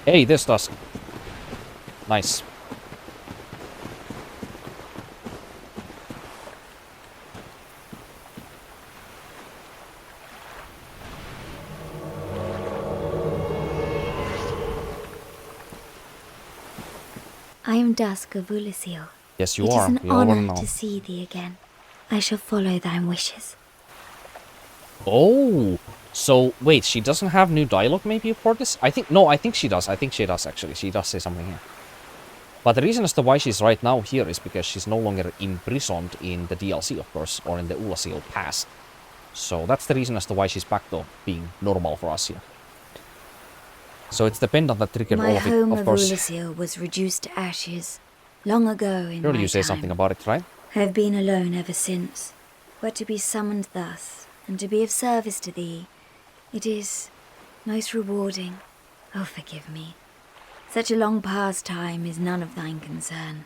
Hey, this does. Nice. I am Dusk of Ulasil. Yes, you It are. is an We already honor know. to see thee again. I shall follow thine wishes. Oh! So, wait, she doesn't have new dialogue maybe for this? I think she does. I think she does, actually. She does say something here. But the reason as to why she's right now here is because she's no longer imprisoned in the DLC, of course, or in the Ulasil past. So that's the reason as to why she's back, though, being normal for us here. So it's the pendant that triggered all of it, My home of of course. Ulasil was reduced to ashes long ago in Surely my you say time. something about it, right? I have been alone ever since. But to be summoned thus, and to be of service to thee, it is most rewarding. Oh, forgive me. Such a long past time is none of thine concern.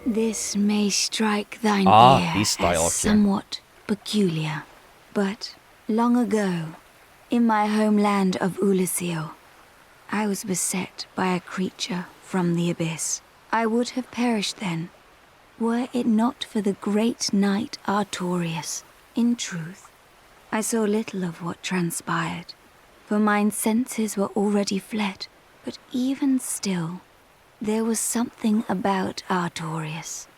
This may strike thine ear this as dialogue here. somewhat peculiar, but long ago, in my homeland of Ulasil, I was beset by a creature from the abyss. I would have perished then, were it not for the great knight Artorias. In truth, I saw little of what transpired, for mine senses were already fled. But even still, there was something about Artorias,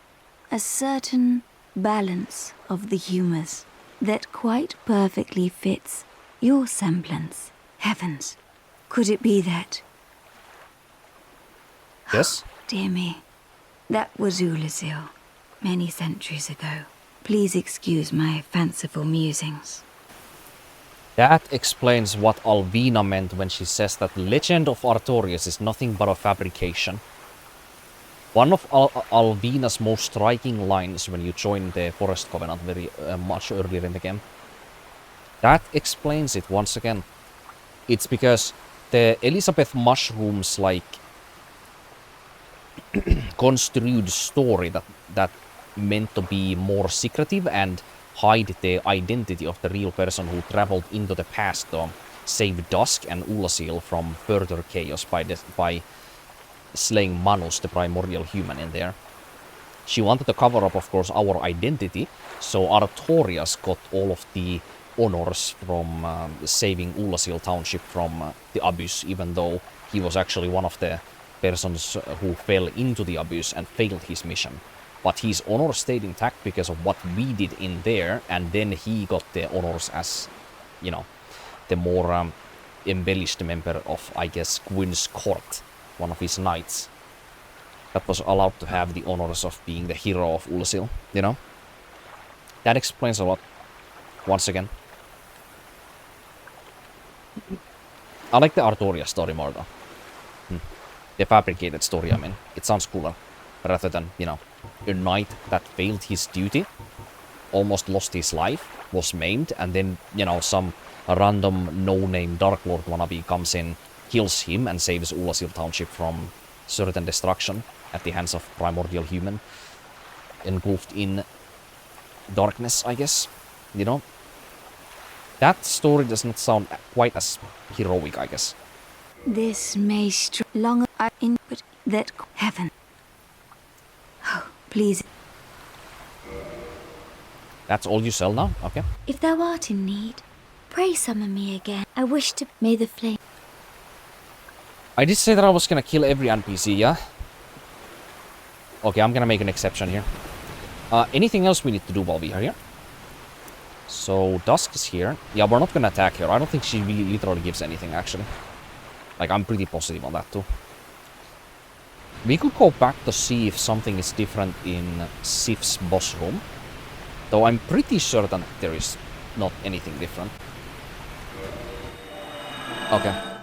a certain balance of the humours that quite perfectly fits your semblance. Heavens, could it be that? Yes? Dear me, that was Ulasil, many centuries ago. Please excuse my fanciful musings. That explains what Alvina meant when she says that Legend of Artorias is nothing but a fabrication. One of Alvina's most striking lines when you join the Forest Covenant very much earlier in the game. That explains it once again. It's because the Elizabeth Mushrooms like construed story that meant to be more secretive and hide the identity of the real person who traveled into the past to save Dusk and Ulasil from further chaos by slaying Manus, the primordial human, in there. She wanted to cover up, of course, our identity, so Artorias got all of the honors from saving Ulasil Township from the Abyss, even though he was actually one of the persons who fell into the Abyss and failed his mission. But his honor stayed intact because of what we did in there, and then he got the honors as, you know, the more embellished member of, I guess, Gwyn's court, one of his knights, that was allowed to have the honors of being the hero of Ulasil, you know? That explains a lot, once again. I like the Artorias story more, though. The fabricated story, I mean. It sounds cooler, rather than, you know, a knight that failed his duty, almost lost his life, was maimed, and then, you know, some random no-name Dark Lord wannabe comes in, kills him, and saves Ulasil Township from certain destruction at the hands of primordial human, engulfed in darkness, I guess, you know? That story does not sound quite as heroic, I guess. This may long in but that heaven. Oh, please. That's all you sell now? Okay. If thou art in need, pray summon me again. I wish to may the flame. I did say that I was gonna kill every NPC, yeah? Okay, I'm gonna make an exception here. Anything else we need to do while we are here? So, Dusk is here. Yeah, we're not gonna attack her. I don't think she really literally gives anything, actually. Like, I'm pretty positive on that, too. We could go back to see if something is different in Sif's boss room. Though I'm pretty certain there is not anything different. Okay.